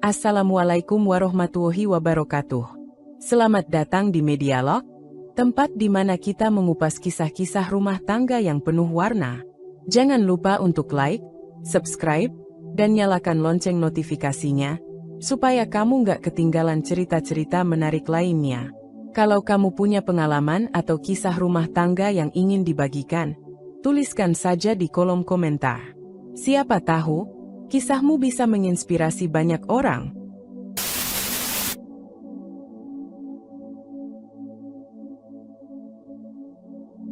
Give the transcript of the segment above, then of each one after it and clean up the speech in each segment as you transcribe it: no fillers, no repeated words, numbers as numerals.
Assalamualaikum warahmatullahi wabarakatuh. Selamat datang di Medialog, tempat di mana kita mengupas kisah-kisah rumah tangga yang penuh warna. Jangan lupa untuk like, subscribe, dan nyalakan lonceng notifikasinya, supaya kamu nggak ketinggalan cerita-cerita menarik lainnya. Kalau kamu punya pengalaman atau kisah rumah tangga yang ingin dibagikan, tuliskan saja di kolom komentar. Siapa tahu, kisahmu bisa menginspirasi banyak orang.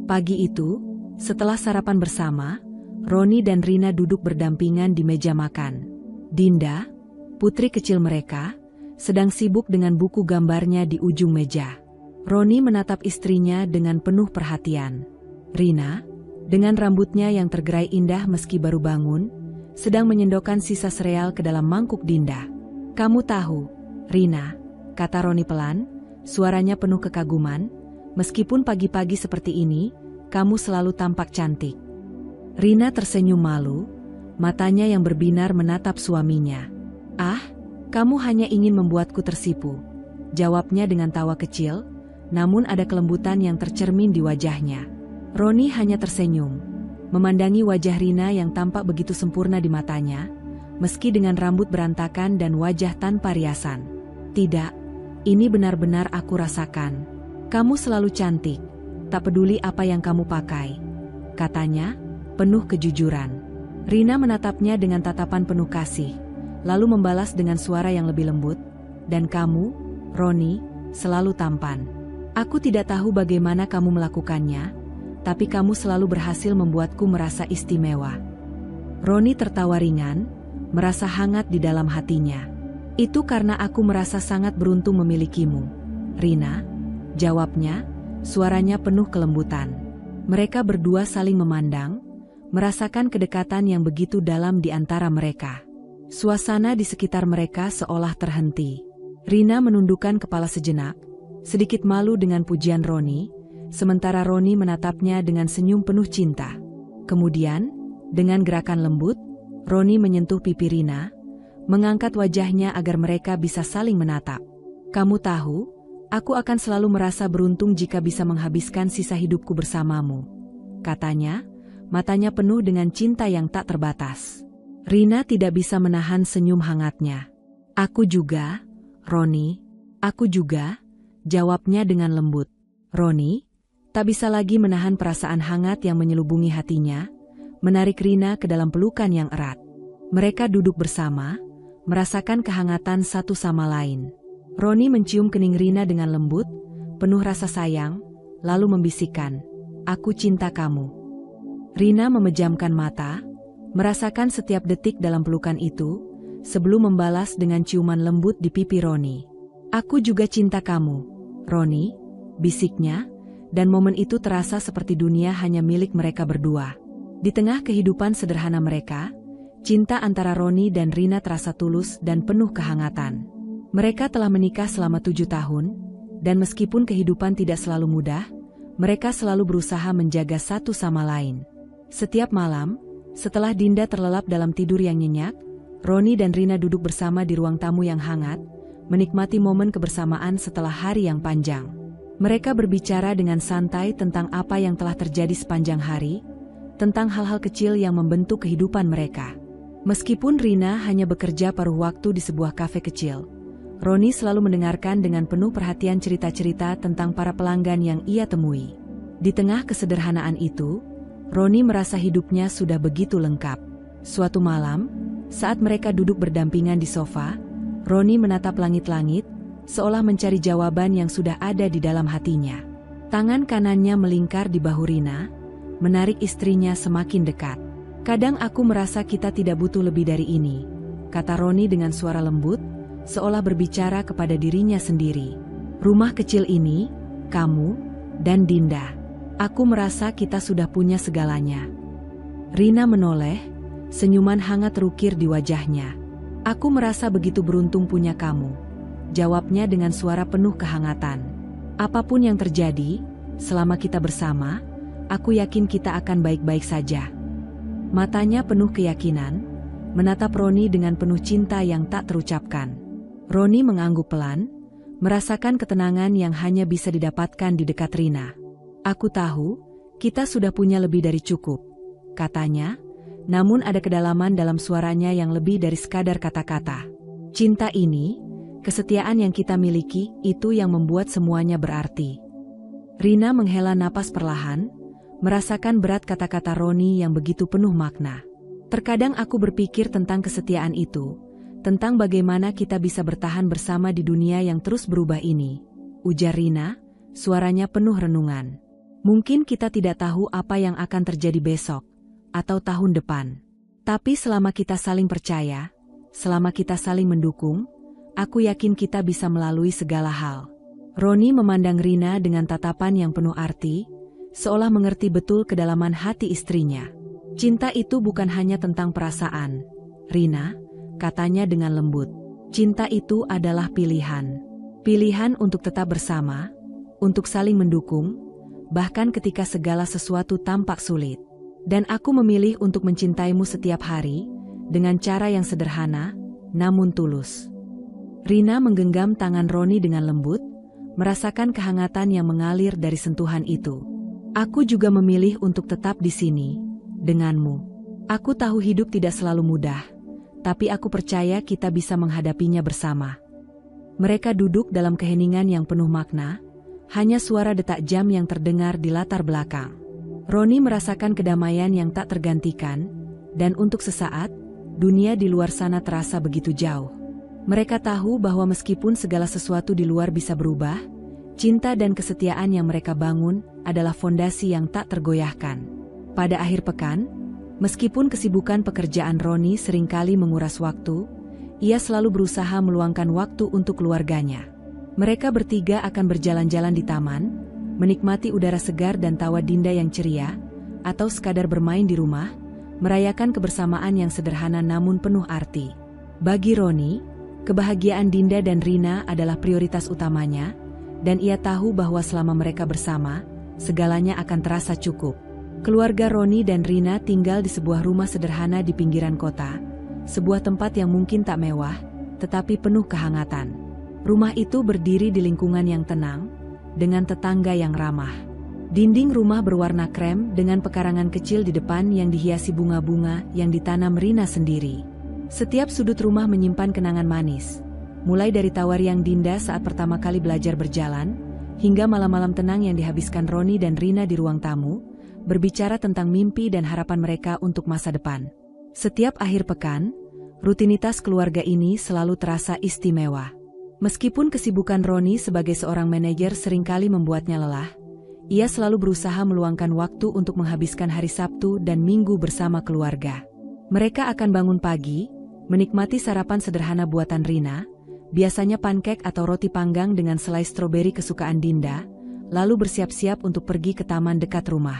Pagi itu, setelah sarapan bersama, Roni dan Rina duduk berdampingan di meja makan. Dinda, putri kecil mereka, sedang sibuk dengan buku gambarnya di ujung meja. Roni menatap istrinya dengan penuh perhatian. Rina, dengan rambutnya yang tergerai indah meski baru bangun, sedang menyendokkan sisa sereal ke dalam mangkuk Dinda. "Kamu tahu, Rina," kata Roni pelan, suaranya penuh kekaguman, "meskipun pagi-pagi seperti ini, kamu selalu tampak cantik." Rina tersenyum malu, matanya yang berbinar menatap suaminya. "Ah, kamu hanya ingin membuatku tersipu," jawabnya dengan tawa kecil, namun ada kelembutan yang tercermin di wajahnya. Roni hanya tersenyum, memandangi wajah Rina yang tampak begitu sempurna di matanya, meski dengan rambut berantakan dan wajah tanpa riasan. "Tidak, ini benar-benar aku rasakan. Kamu selalu cantik, tak peduli apa yang kamu pakai," katanya, penuh kejujuran. Rina menatapnya dengan tatapan penuh kasih, lalu membalas dengan suara yang lebih lembut, "Dan kamu, Roni, selalu tampan. Aku tidak tahu bagaimana kamu melakukannya, tapi kamu selalu berhasil membuatku merasa istimewa." Roni tertawa ringan, merasa hangat di dalam hatinya. "Itu karena aku merasa sangat beruntung memilikimu, Rina," jawabnya, suaranya penuh kelembutan. Mereka berdua saling memandang, merasakan kedekatan yang begitu dalam di antara mereka. Suasana di sekitar mereka seolah terhenti. Rina menundukkan kepala sejenak, sedikit malu dengan pujian Roni, sementara Roni menatapnya dengan senyum penuh cinta. Kemudian, dengan gerakan lembut, Roni menyentuh pipi Rina, mengangkat wajahnya agar mereka bisa saling menatap. "Kamu tahu, aku akan selalu merasa beruntung jika bisa menghabiskan sisa hidupku bersamamu," katanya, matanya penuh dengan cinta yang tak terbatas. Rina tidak bisa menahan senyum hangatnya. "Aku juga, Roni, aku juga," jawabnya dengan lembut. Roni tak bisa lagi menahan perasaan hangat yang menyelubungi hatinya, menarik Rina ke dalam pelukan yang erat. Mereka duduk bersama, merasakan kehangatan satu sama lain. Roni mencium kening Rina dengan lembut, penuh rasa sayang, lalu membisikkan, "Aku cinta kamu." Rina memejamkan mata, merasakan setiap detik dalam pelukan itu, sebelum membalas dengan ciuman lembut di pipi Roni. "Aku juga cinta kamu, Roni," bisiknya, dan momen itu terasa seperti dunia hanya milik mereka berdua. Di tengah kehidupan sederhana mereka, cinta antara Roni dan Rina terasa tulus dan penuh kehangatan. Mereka telah menikah selama 7 tahun, dan meskipun kehidupan tidak selalu mudah, mereka selalu berusaha menjaga satu sama lain. Setiap malam, setelah Dinda terlelap dalam tidur yang nyenyak, Roni dan Rina duduk bersama di ruang tamu yang hangat, menikmati momen kebersamaan setelah hari yang panjang. Mereka berbicara dengan santai tentang apa yang telah terjadi sepanjang hari, tentang hal-hal kecil yang membentuk kehidupan mereka. Meskipun Rina hanya bekerja paruh waktu di sebuah kafe kecil, Roni selalu mendengarkan dengan penuh perhatian cerita-cerita tentang para pelanggan yang ia temui. Di tengah kesederhanaan itu, Roni merasa hidupnya sudah begitu lengkap. Suatu malam, saat mereka duduk berdampingan di sofa, Roni menatap langit-langit, seolah mencari jawaban yang sudah ada di dalam hatinya. Tangan kanannya melingkar di bahu Rina, menarik istrinya semakin dekat. "Kadang aku merasa kita tidak butuh lebih dari ini," kata Roni dengan suara lembut, seolah berbicara kepada dirinya sendiri. "Rumah kecil ini, kamu, dan Dinda. Aku merasa kita sudah punya segalanya." Rina menoleh, senyuman hangat terukir di wajahnya. "Aku merasa begitu beruntung punya kamu," jawabnya dengan suara penuh kehangatan. "Apapun yang terjadi, selama kita bersama, aku yakin kita akan baik-baik saja." Matanya penuh keyakinan, menatap Roni dengan penuh cinta yang tak terucapkan. Roni mengangguk pelan, merasakan ketenangan yang hanya bisa didapatkan di dekat Rina. "Aku tahu, kita sudah punya lebih dari cukup," katanya, namun ada kedalaman dalam suaranya yang lebih dari sekadar kata-kata. "Cinta ini, kesetiaan yang kita miliki, itu yang membuat semuanya berarti." Rina menghela napas perlahan, merasakan berat kata-kata Roni yang begitu penuh makna. "Terkadang aku berpikir tentang kesetiaan itu, tentang bagaimana kita bisa bertahan bersama di dunia yang terus berubah ini," ujar Rina, suaranya penuh renungan. "Mungkin kita tidak tahu apa yang akan terjadi besok, atau tahun depan. Tapi selama kita saling percaya, selama kita saling mendukung, aku yakin kita bisa melalui segala hal." Roni memandang Rina dengan tatapan yang penuh arti, seolah mengerti betul kedalaman hati istrinya. "Cinta itu bukan hanya tentang perasaan, Rina," katanya dengan lembut. "Cinta itu adalah pilihan. Pilihan untuk tetap bersama, untuk saling mendukung, bahkan ketika segala sesuatu tampak sulit. Dan aku memilih untuk mencintaimu setiap hari, dengan cara yang sederhana, namun tulus." Rina menggenggam tangan Roni dengan lembut, merasakan kehangatan yang mengalir dari sentuhan itu. "Aku juga memilih untuk tetap di sini, denganmu. Aku tahu hidup tidak selalu mudah, tapi aku percaya kita bisa menghadapinya bersama." Mereka duduk dalam keheningan yang penuh makna, hanya suara detak jam yang terdengar di latar belakang. Roni merasakan kedamaian yang tak tergantikan, dan untuk sesaat, dunia di luar sana terasa begitu jauh. Mereka tahu bahwa meskipun segala sesuatu di luar bisa berubah, cinta dan kesetiaan yang mereka bangun adalah fondasi yang tak tergoyahkan. Pada akhir pekan, meskipun kesibukan pekerjaan Roni seringkali menguras waktu, ia selalu berusaha meluangkan waktu untuk keluarganya. Mereka bertiga akan berjalan-jalan di taman, menikmati udara segar dan tawa Dinda yang ceria, atau sekadar bermain di rumah, merayakan kebersamaan yang sederhana namun penuh arti. Bagi Roni, kebahagiaan Dinda dan Rina adalah prioritas utamanya, dan ia tahu bahwa selama mereka bersama, segalanya akan terasa cukup. Keluarga Roni dan Rina tinggal di sebuah rumah sederhana di pinggiran kota, sebuah tempat yang mungkin tak mewah, tetapi penuh kehangatan. Rumah itu berdiri di lingkungan yang tenang, dengan tetangga yang ramah. Dinding rumah berwarna krem dengan pekarangan kecil di depan yang dihiasi bunga-bunga yang ditanam Rina sendiri. Setiap sudut rumah menyimpan kenangan manis, mulai dari tawariang Dinda saat pertama kali belajar berjalan, hingga malam-malam tenang yang dihabiskan Roni dan Rina di ruang tamu, berbicara tentang mimpi dan harapan mereka untuk masa depan. Setiap akhir pekan, rutinitas keluarga ini selalu terasa istimewa. Meskipun kesibukan Roni sebagai seorang manajer seringkali membuatnya lelah, ia selalu berusaha meluangkan waktu untuk menghabiskan hari Sabtu dan Minggu bersama keluarga. Mereka akan bangun pagi, menikmati sarapan sederhana buatan Rina, biasanya pankek atau roti panggang dengan selai stroberi kesukaan Dinda, lalu bersiap-siap untuk pergi ke taman dekat rumah.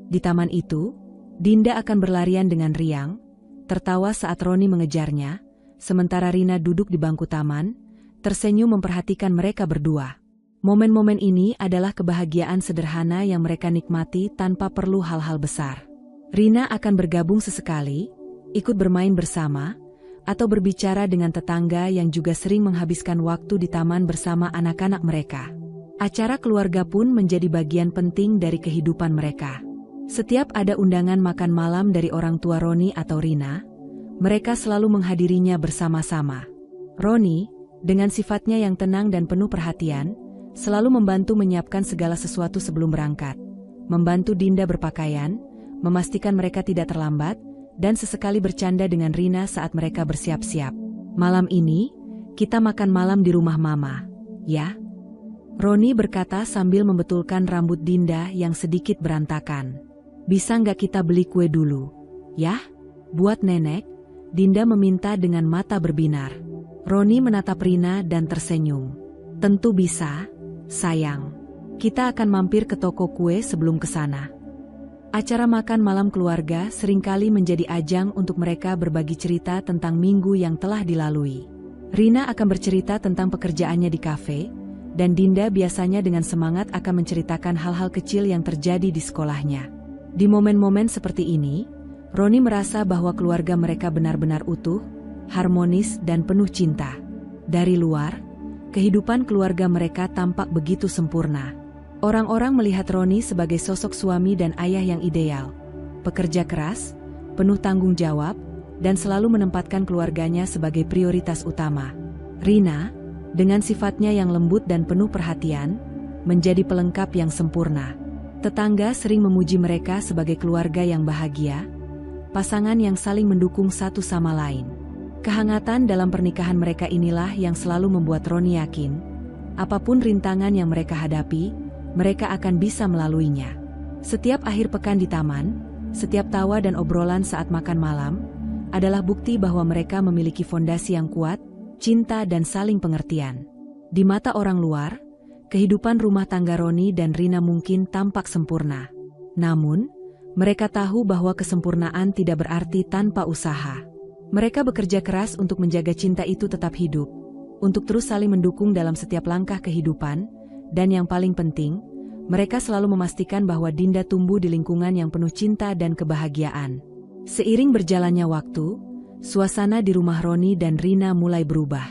Di taman itu, Dinda akan berlarian dengan riang, tertawa saat Roni mengejarnya, sementara Rina duduk di bangku taman, tersenyum memperhatikan mereka berdua. Momen-momen ini adalah kebahagiaan sederhana yang mereka nikmati tanpa perlu hal-hal besar. Rina akan bergabung sesekali, ikut bermain bersama, atau berbicara dengan tetangga yang juga sering menghabiskan waktu di taman bersama anak-anak mereka. Acara keluarga pun menjadi bagian penting dari kehidupan mereka. Setiap ada undangan makan malam dari orang tua Roni atau Rina, mereka selalu menghadirinya bersama-sama. Roni, dengan sifatnya yang tenang dan penuh perhatian, selalu membantu menyiapkan segala sesuatu sebelum berangkat, membantu Dinda berpakaian, memastikan mereka tidak terlambat, dan sesekali bercanda dengan Rina saat mereka bersiap-siap. "Malam ini, kita makan malam di rumah Mama, ya?" Roni berkata sambil membetulkan rambut Dinda yang sedikit berantakan. "Bisa nggak kita beli kue dulu, ya? Buat nenek," Dinda meminta dengan mata berbinar. Roni menatap Rina dan tersenyum. "Tentu bisa, sayang. Kita akan mampir ke toko kue sebelum ke sana." Acara makan malam keluarga seringkali menjadi ajang untuk mereka berbagi cerita tentang minggu yang telah dilalui. Rina akan bercerita tentang pekerjaannya di kafe, dan Dinda biasanya dengan semangat akan menceritakan hal-hal kecil yang terjadi di sekolahnya. Di momen-momen seperti ini, Roni merasa bahwa keluarga mereka benar-benar utuh, harmonis dan penuh cinta. Dari luar, kehidupan keluarga mereka tampak begitu sempurna. Orang-orang melihat Roni sebagai sosok suami dan ayah yang ideal. Pekerja keras, penuh tanggung jawab, dan selalu menempatkan keluarganya sebagai prioritas utama. Rina, dengan sifatnya yang lembut dan penuh perhatian, menjadi pelengkap yang sempurna. Tetangga sering memuji mereka sebagai keluarga yang bahagia, pasangan yang saling mendukung satu sama lain. Kehangatan dalam pernikahan mereka inilah yang selalu membuat Roni yakin, apapun rintangan yang mereka hadapi, mereka akan bisa melaluinya. Setiap akhir pekan di taman, setiap tawa dan obrolan saat makan malam, adalah bukti bahwa mereka memiliki fondasi yang kuat, cinta dan saling pengertian. Di mata orang luar, kehidupan rumah tangga Roni dan Rina mungkin tampak sempurna. Namun, mereka tahu bahwa kesempurnaan tidak berarti tanpa usaha. Mereka bekerja keras untuk menjaga cinta itu tetap hidup, untuk terus saling mendukung dalam setiap langkah kehidupan, dan yang paling penting, mereka selalu memastikan bahwa Dinda tumbuh di lingkungan yang penuh cinta dan kebahagiaan. Seiring berjalannya waktu, suasana di rumah Roni dan Rina mulai berubah.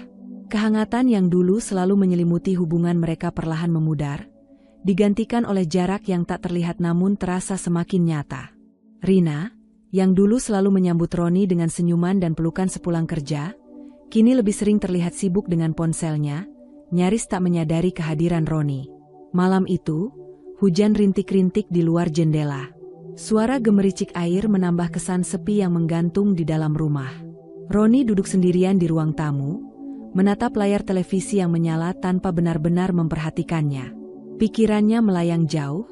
Kehangatan yang dulu selalu menyelimuti hubungan mereka perlahan memudar, digantikan oleh jarak yang tak terlihat namun terasa semakin nyata. Rina, yang dulu selalu menyambut Roni dengan senyuman dan pelukan sepulang kerja, kini lebih sering terlihat sibuk dengan ponselnya, nyaris tak menyadari kehadiran Roni. Malam itu, hujan rintik-rintik di luar jendela. Suara gemericik air menambah kesan sepi yang menggantung di dalam rumah. Roni duduk sendirian di ruang tamu, menatap layar televisi yang menyala tanpa benar-benar memperhatikannya. Pikirannya melayang jauh,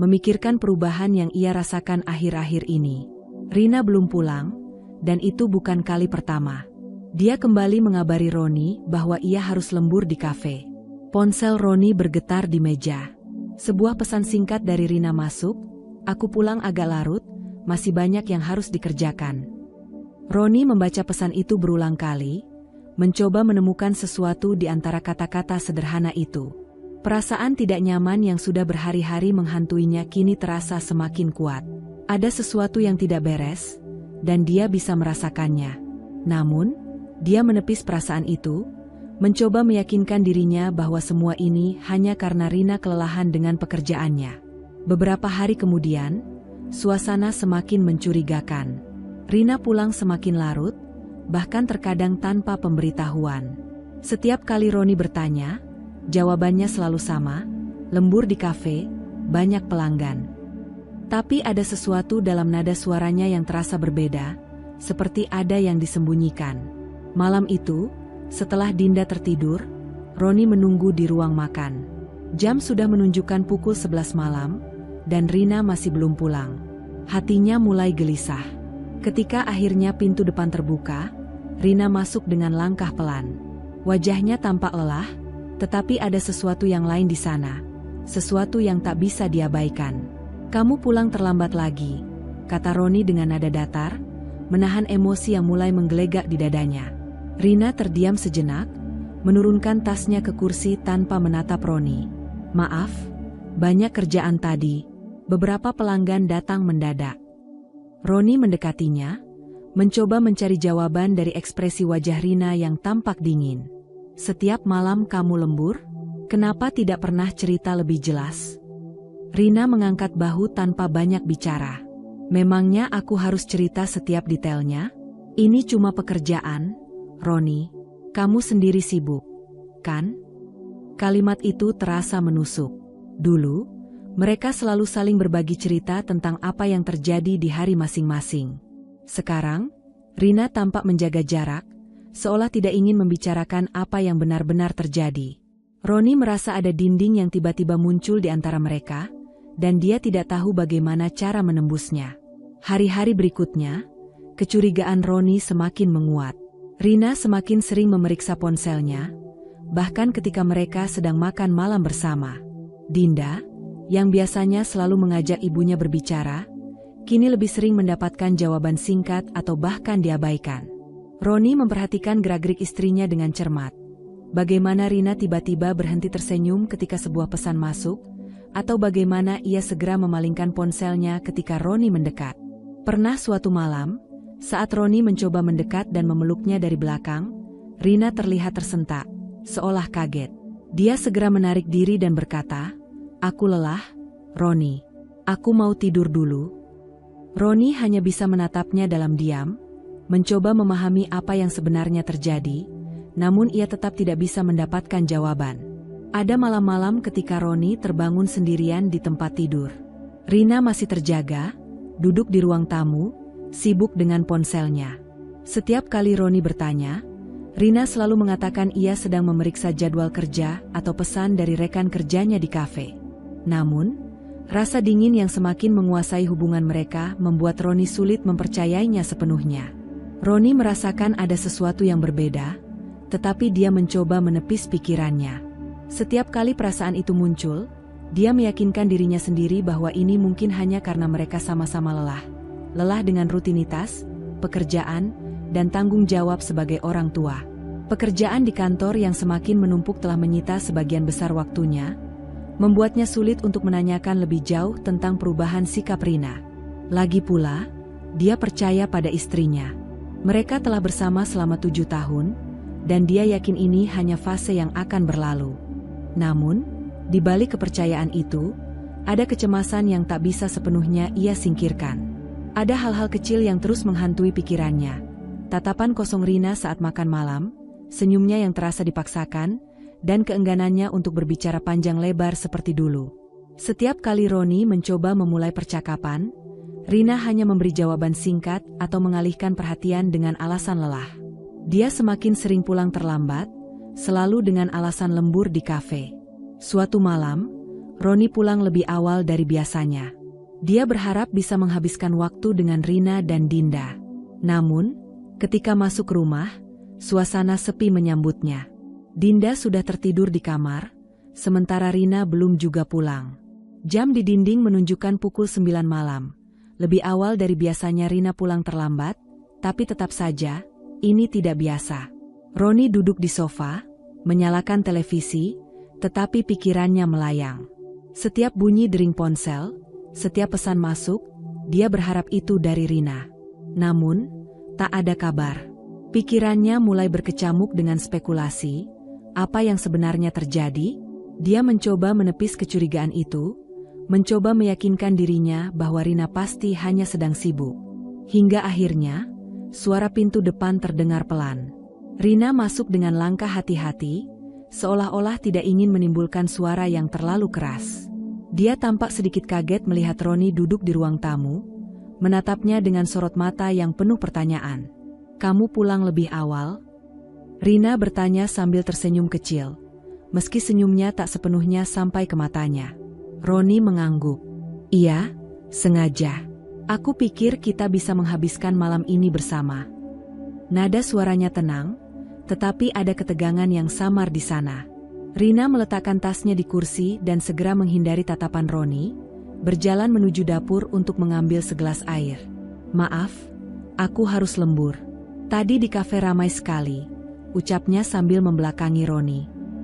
memikirkan perubahan yang ia rasakan akhir-akhir ini. Rina belum pulang, dan itu bukan kali pertama. Dia kembali mengabari Roni bahwa ia harus lembur di kafe. Ponsel Roni bergetar di meja. Sebuah pesan singkat dari Rina masuk, "Aku pulang agak larut, masih banyak yang harus dikerjakan." Roni membaca pesan itu berulang kali, mencoba menemukan sesuatu di antara kata-kata sederhana itu. Perasaan tidak nyaman yang sudah berhari-hari menghantuinya kini terasa semakin kuat. Ada sesuatu yang tidak beres, dan dia bisa merasakannya. Namun, dia menepis perasaan itu, mencoba meyakinkan dirinya bahwa semua ini hanya karena Rina kelelahan dengan pekerjaannya. Beberapa hari kemudian, suasana semakin mencurigakan. Rina pulang semakin larut, bahkan terkadang tanpa pemberitahuan. Setiap kali Roni bertanya, jawabannya selalu sama, lembur di kafe, banyak pelanggan. Tapi ada sesuatu dalam nada suaranya yang terasa berbeda, seperti ada yang disembunyikan. Malam itu, setelah Dinda tertidur, Roni menunggu di ruang makan. Jam sudah menunjukkan pukul 11 malam, dan Rina masih belum pulang. Hatinya mulai gelisah. Ketika akhirnya pintu depan terbuka, Rina masuk dengan langkah pelan. Wajahnya tampak lelah, tetapi ada sesuatu yang lain di sana, sesuatu yang tak bisa diabaikan. "Kamu pulang terlambat lagi," kata Roni dengan nada datar, menahan emosi yang mulai menggelegak di dadanya. Rina terdiam sejenak, menurunkan tasnya ke kursi tanpa menatap Roni. "Maaf, banyak kerjaan tadi, beberapa pelanggan datang mendadak." Roni mendekatinya, mencoba mencari jawaban dari ekspresi wajah Rina yang tampak dingin. "Setiap malam kamu lembur? Kenapa tidak pernah cerita lebih jelas?" Rina mengangkat bahu tanpa banyak bicara. "Memangnya aku harus cerita setiap detailnya? Ini cuma pekerjaan, Roni. Kamu sendiri sibuk, kan?" Kalimat itu terasa menusuk. Dulu, mereka selalu saling berbagi cerita tentang apa yang terjadi di hari masing-masing. Sekarang, Rina tampak menjaga jarak, seolah tidak ingin membicarakan apa yang benar-benar terjadi. Roni merasa ada dinding yang tiba-tiba muncul di antara mereka, dan dia tidak tahu bagaimana cara menembusnya. Hari-hari berikutnya, kecurigaan Roni semakin menguat. Rina semakin sering memeriksa ponselnya, bahkan ketika mereka sedang makan malam bersama. Dinda, yang biasanya selalu mengajak ibunya berbicara, kini lebih sering mendapatkan jawaban singkat atau bahkan diabaikan. Roni memperhatikan gerak-gerik istrinya dengan cermat. Bagaimana Rina tiba-tiba berhenti tersenyum ketika sebuah pesan masuk, atau bagaimana ia segera memalingkan ponselnya ketika Roni mendekat. Pernah suatu malam, saat Roni mencoba mendekat dan memeluknya dari belakang, Rina terlihat tersentak, seolah kaget. Dia segera menarik diri dan berkata, "Aku lelah, Roni. Aku mau tidur dulu." Roni hanya bisa menatapnya dalam diam, mencoba memahami apa yang sebenarnya terjadi, namun ia tetap tidak bisa mendapatkan jawaban. Ada malam-malam ketika Roni terbangun sendirian di tempat tidur. Rina masih terjaga, duduk di ruang tamu, sibuk dengan ponselnya. Setiap kali Roni bertanya, Rina selalu mengatakan ia sedang memeriksa jadwal kerja atau pesan dari rekan kerjanya di kafe. Namun, rasa dingin yang semakin menguasai hubungan mereka membuat Roni sulit mempercayainya sepenuhnya. Roni merasakan ada sesuatu yang berbeda, tetapi dia mencoba menepis pikirannya. Setiap kali perasaan itu muncul, dia meyakinkan dirinya sendiri bahwa ini mungkin hanya karena mereka sama-sama lelah. Lelah dengan rutinitas, pekerjaan, dan tanggung jawab sebagai orang tua. Pekerjaan di kantor yang semakin menumpuk telah menyita sebagian besar waktunya, membuatnya sulit untuk menanyakan lebih jauh tentang perubahan sikap Rina. Lagi pula, dia percaya pada istrinya. Mereka telah bersama selama 7 tahun, dan dia yakin ini hanya fase yang akan berlalu. Namun, di balik kepercayaan itu, ada kecemasan yang tak bisa sepenuhnya ia singkirkan. Ada hal-hal kecil yang terus menghantui pikirannya. Tatapan kosong Rina saat makan malam, senyumnya yang terasa dipaksakan, dan keengganannya untuk berbicara panjang lebar seperti dulu. Setiap kali Roni mencoba memulai percakapan, Rina hanya memberi jawaban singkat atau mengalihkan perhatian dengan alasan lelah. Dia semakin sering pulang terlambat, selalu dengan alasan lembur di kafe. Suatu malam, Roni pulang lebih awal dari biasanya. Dia berharap bisa menghabiskan waktu dengan Rina dan Dinda. Namun, ketika masuk rumah, suasana sepi menyambutnya. Dinda sudah tertidur di kamar, sementara Rina belum juga pulang. Jam di dinding menunjukkan pukul 9 malam. Lebih awal dari biasanya Rina pulang terlambat, tapi tetap saja, ini tidak biasa. Roni duduk di sofa, menyalakan televisi, tetapi pikirannya melayang. Setiap bunyi dering ponsel, setiap pesan masuk, dia berharap itu dari Rina. Namun, tak ada kabar. Pikirannya mulai berkecamuk dengan spekulasi, apa yang sebenarnya terjadi? Dia mencoba menepis kecurigaan itu, mencoba meyakinkan dirinya bahwa Rina pasti hanya sedang sibuk. Hingga akhirnya, suara pintu depan terdengar pelan. Rina masuk dengan langkah hati-hati, seolah-olah tidak ingin menimbulkan suara yang terlalu keras. Dia tampak sedikit kaget melihat Roni duduk di ruang tamu, menatapnya dengan sorot mata yang penuh pertanyaan. "Kamu pulang lebih awal?" Rina bertanya sambil tersenyum kecil, meski senyumnya tak sepenuhnya sampai ke matanya. Roni mengangguk. "Iya, sengaja. Aku pikir kita bisa menghabiskan malam ini bersama." Nada suaranya tenang, tetapi ada ketegangan yang samar di sana. Rina meletakkan tasnya di kursi dan segera menghindari tatapan Roni, berjalan menuju dapur untuk mengambil segelas air. "Maaf, aku harus lembur. Tadi di kafe ramai sekali," ucapnya sambil membelakangi Roni.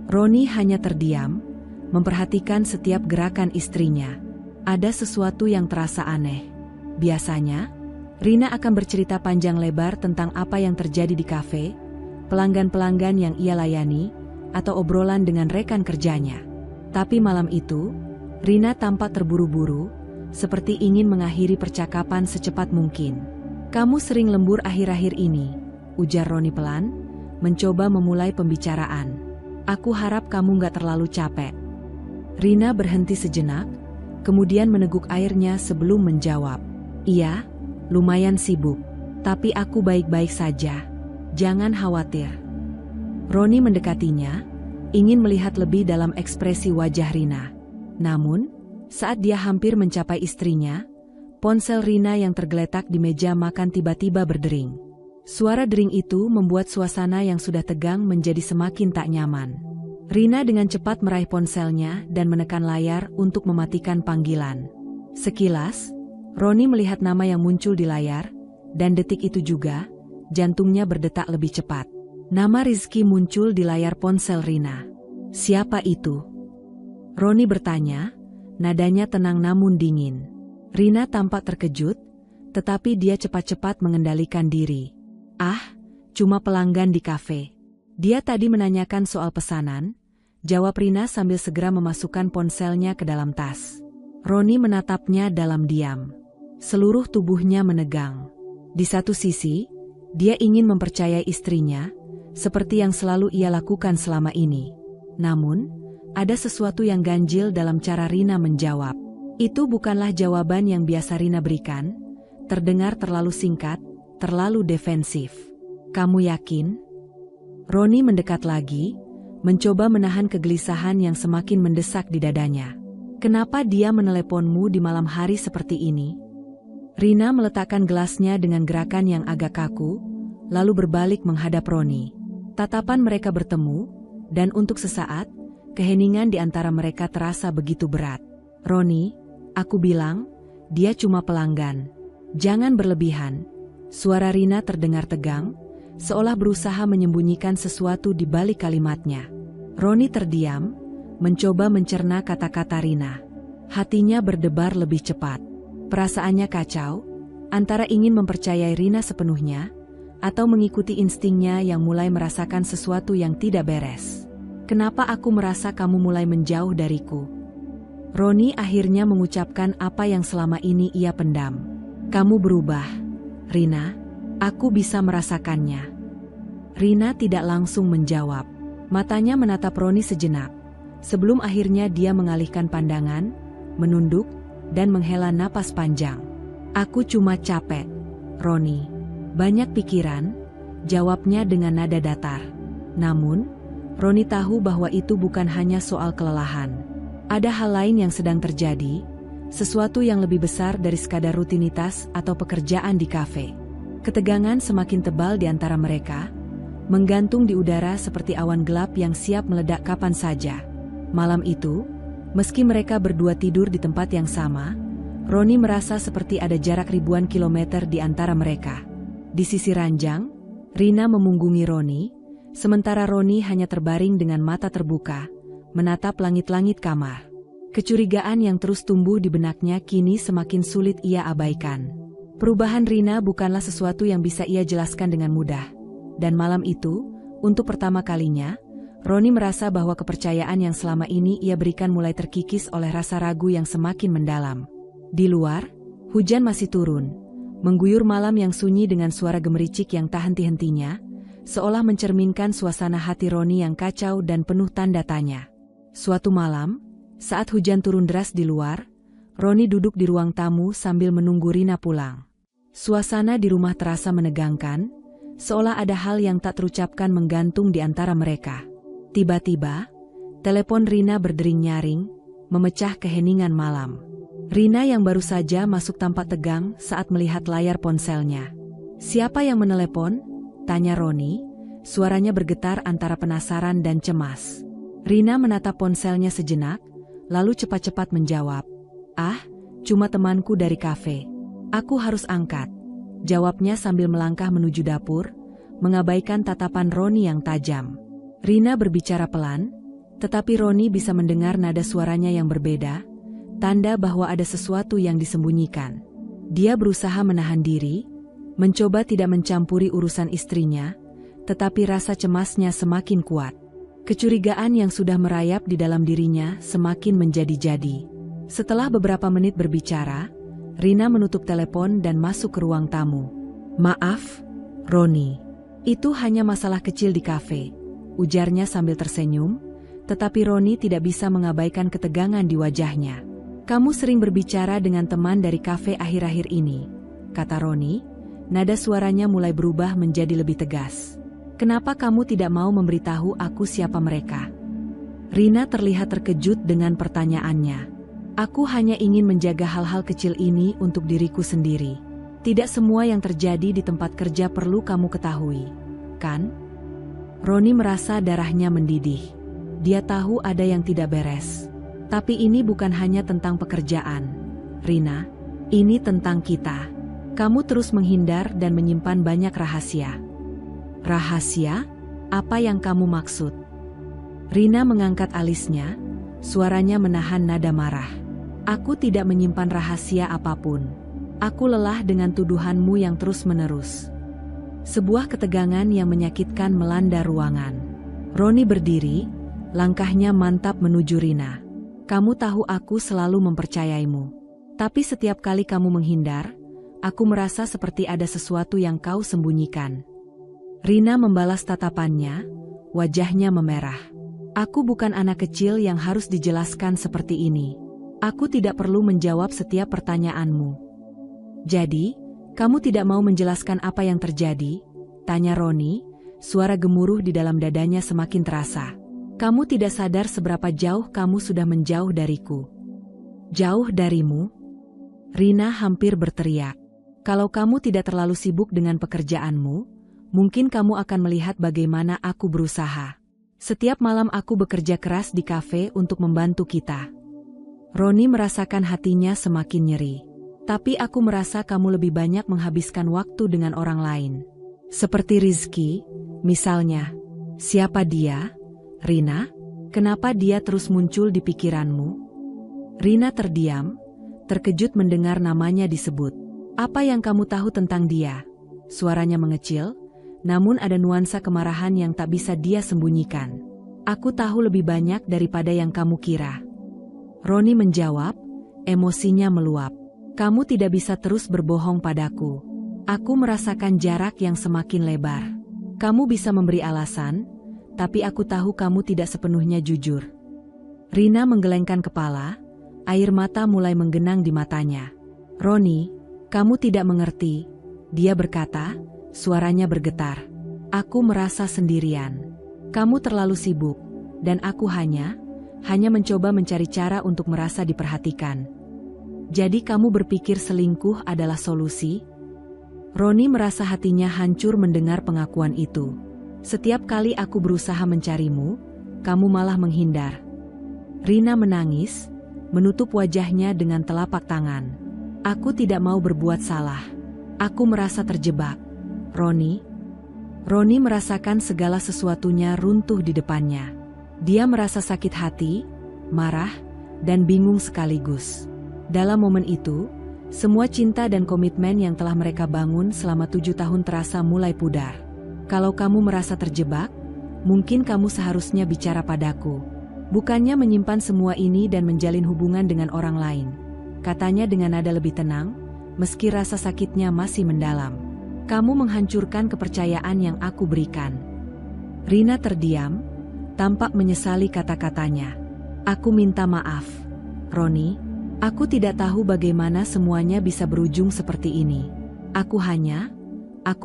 Roni hanya terdiam, memperhatikan setiap gerakan istrinya. Ada sesuatu yang terasa aneh. Biasanya, Rina akan bercerita panjang lebar tentang apa yang terjadi di kafe, pelanggan-pelanggan yang ia layani, atau obrolan dengan rekan kerjanya. Tapi malam itu, Rina tampak terburu-buru, seperti ingin mengakhiri percakapan secepat mungkin. "Kamu sering lembur akhir-akhir ini," ujar Roni pelan, mencoba memulai pembicaraan. "Aku harap kamu gak terlalu capek." Rina berhenti sejenak, kemudian meneguk airnya sebelum menjawab. "Iya, lumayan sibuk, tapi aku baik-baik saja. Jangan khawatir." Roni mendekatinya, ingin melihat lebih dalam ekspresi wajah Rina. Namun, saat dia hampir mencapai istrinya, ponsel Rina yang tergeletak di meja makan tiba-tiba berdering. Suara dering itu membuat suasana yang sudah tegang menjadi semakin tak nyaman. Rina dengan cepat meraih ponselnya dan menekan layar untuk mematikan panggilan. Sekilas, Roni melihat nama yang muncul di layar, dan detik itu juga, jantungnya berdetak lebih cepat. Nama Rizky muncul di layar ponsel Rina. "Siapa itu?" Roni bertanya, nadanya tenang namun dingin. Rina tampak terkejut, Tetapi dia cepat-cepat mengendalikan diri. "Ah, cuma pelanggan di kafe." Dia tadi menanyakan soal pesanan, jawab Rina sambil segera memasukkan ponselnya ke dalam tas. Roni menatapnya dalam diam. Seluruh tubuhnya menegang. Di satu sisi, dia ingin mempercayai istrinya, seperti yang selalu ia lakukan selama ini. Namun, ada sesuatu yang ganjil dalam cara Rina menjawab. Itu bukanlah jawaban yang biasa Rina berikan, terdengar terlalu singkat, terlalu defensif. "Kamu yakin?" Roni mendekat lagi, mencoba menahan kegelisahan yang semakin mendesak di dadanya. "Kenapa dia meneleponmu di malam hari seperti ini?" Rina meletakkan gelasnya dengan gerakan yang agak kaku, lalu berbalik menghadap Roni. Tatapan mereka bertemu, dan untuk sesaat, keheningan di antara mereka terasa begitu berat. "Roni, aku bilang, dia cuma pelanggan. Jangan berlebihan." Suara Rina terdengar tegang, seolah berusaha menyembunyikan sesuatu di balik kalimatnya. Roni terdiam, mencoba mencerna kata-kata Rina. Hatinya berdebar lebih cepat. Perasaannya kacau, antara ingin mempercayai Rina sepenuhnya, atau mengikuti instingnya yang mulai merasakan sesuatu yang tidak beres. "Kenapa aku merasa kamu mulai menjauh dariku?" Roni akhirnya mengucapkan apa yang selama ini ia pendam. "Kamu berubah, Rina. Aku bisa merasakannya." Rina tidak langsung menjawab. Matanya menatap Roni sejenak, sebelum akhirnya dia mengalihkan pandangan, menunduk, dan menghela napas panjang. "Aku cuma capek, Roni." "Banyak pikiran," jawabnya dengan nada datar. Namun, Roni tahu bahwa itu bukan hanya soal kelelahan. Ada hal lain yang sedang terjadi, sesuatu yang lebih besar dari sekadar rutinitas atau pekerjaan di kafe. Ketegangan semakin tebal di antara mereka, menggantung di udara seperti awan gelap yang siap meledak kapan saja. Malam itu, meski mereka berdua tidur di tempat yang sama, Roni merasa seperti ada jarak ribuan kilometer di antara mereka. Di sisi ranjang, Rina memunggungi Roni, sementara Roni hanya terbaring dengan mata terbuka, menatap langit-langit kamar. Kecurigaan yang terus tumbuh di benaknya kini semakin sulit ia abaikan. Perubahan Rina bukanlah sesuatu yang bisa ia jelaskan dengan mudah. Dan malam itu, untuk pertama kalinya, Roni merasa bahwa kepercayaan yang selama ini ia berikan mulai terkikis oleh rasa ragu yang semakin mendalam. Di luar, hujan masih turun, mengguyur malam yang sunyi dengan suara gemericik yang tak henti-hentinya, seolah mencerminkan suasana hati Roni yang kacau dan penuh tanda tanya. Suatu malam, saat hujan turun deras di luar, Roni duduk di ruang tamu sambil menunggu Rina pulang. Suasana di rumah terasa menegangkan, seolah ada hal yang tak terucapkan menggantung di antara mereka. Tiba-tiba, telepon Rina berdering nyaring, memecah keheningan malam. Rina yang baru saja masuk tampak tegang saat melihat layar ponselnya. "Siapa yang menelepon?" tanya Roni, suaranya bergetar antara penasaran dan cemas. Rina menatap ponselnya sejenak, lalu cepat-cepat menjawab. "Ah, cuma temanku dari kafe. Aku harus angkat," jawabnya sambil melangkah menuju dapur, mengabaikan tatapan Roni yang tajam. Rina berbicara pelan, tetapi Roni bisa mendengar nada suaranya yang berbeda, tanda bahwa ada sesuatu yang disembunyikan. Dia berusaha menahan diri, mencoba tidak mencampuri urusan istrinya, tetapi rasa cemasnya semakin kuat. Kecurigaan yang sudah merayap di dalam dirinya semakin menjadi-jadi. Setelah beberapa menit berbicara, Rina menutup telepon dan masuk ke ruang tamu. "Maaf, Roni. Itu hanya masalah kecil di kafe," ujarnya sambil tersenyum, tetapi Roni tidak bisa mengabaikan ketegangan di wajahnya. "Kamu sering berbicara dengan teman dari kafe akhir-akhir ini," kata Roni, nada suaranya mulai berubah menjadi lebih tegas. "Kenapa kamu tidak mau memberitahu aku siapa mereka?" Rina terlihat terkejut dengan pertanyaannya. "Aku hanya ingin menjaga hal-hal kecil ini untuk diriku sendiri. Tidak semua yang terjadi di tempat kerja perlu kamu ketahui, kan?" Roni merasa darahnya mendidih. Dia tahu ada yang tidak beres. Tapi ini bukan hanya tentang pekerjaan, Rina. Ini tentang kita. Kamu terus menghindar dan menyimpan banyak rahasia. "Rahasia? Apa yang kamu maksud?" Rina mengangkat alisnya, suaranya menahan nada marah. "Aku tidak menyimpan rahasia apapun. Aku lelah dengan tuduhanmu yang terus-menerus. Sebuah ketegangan yang menyakitkan melanda ruangan. Roni berdiri, langkahnya mantap menuju Rina. Kamu tahu aku selalu mempercayaimu. Tapi setiap kali kamu menghindar, aku merasa seperti ada sesuatu yang kau sembunyikan. Rina membalas tatapannya, wajahnya memerah. Aku bukan anak kecil yang harus dijelaskan seperti ini. Aku tidak perlu menjawab setiap pertanyaanmu. Jadi, kamu tidak mau menjelaskan apa yang terjadi? Tanya Roni, suara gemuruh di dalam dadanya semakin terasa. Kamu tidak sadar seberapa jauh kamu sudah menjauh dariku. Jauh darimu? Rina hampir berteriak. Kalau kamu tidak terlalu sibuk dengan pekerjaanmu, mungkin kamu akan melihat bagaimana aku berusaha. Setiap malam aku bekerja keras di kafe untuk membantu kita. Roni merasakan hatinya semakin nyeri. Tapi aku merasa kamu lebih banyak menghabiskan waktu dengan orang lain. Seperti Rizky, misalnya. Siapa dia? Rina? Kenapa dia terus muncul di pikiranmu? Rina terdiam, terkejut mendengar namanya disebut. Apa yang kamu tahu tentang dia? Suaranya mengecil, namun ada nuansa kemarahan yang tak bisa dia sembunyikan. Aku tahu lebih banyak daripada yang kamu kira. Roni menjawab, emosinya meluap. Kamu tidak bisa terus berbohong padaku. Aku merasakan jarak yang semakin lebar. Kamu bisa memberi alasan, tapi aku tahu kamu tidak sepenuhnya jujur. Rina menggelengkan kepala, air mata mulai menggenang di matanya. Roni, kamu tidak mengerti, dia berkata, suaranya bergetar. Aku merasa sendirian. Kamu terlalu sibuk, dan aku hanya mencoba mencari cara untuk merasa diperhatikan. Jadi kamu berpikir selingkuh adalah solusi? Roni merasa hatinya hancur mendengar pengakuan itu. Setiap kali aku berusaha mencarimu, kamu malah menghindar. Rina menangis, menutup wajahnya dengan telapak tangan. Aku tidak mau berbuat salah. Aku merasa terjebak. Roni merasakan segala sesuatunya runtuh di depannya. Dia merasa sakit hati, marah, dan bingung sekaligus. Dalam momen itu, semua cinta dan komitmen yang telah mereka bangun selama 7 tahun terasa mulai pudar. Kalau kamu merasa terjebak, mungkin kamu seharusnya bicara padaku. Bukannya menyimpan semua ini dan menjalin hubungan dengan orang lain. Katanya dengan nada lebih tenang, meski rasa sakitnya masih mendalam. Kamu menghancurkan kepercayaan yang aku berikan. Rina terdiam, tampak menyesali kata-katanya. Aku minta maaf, Roni. Aku tidak tahu bagaimana semuanya bisa berujung seperti ini. Aku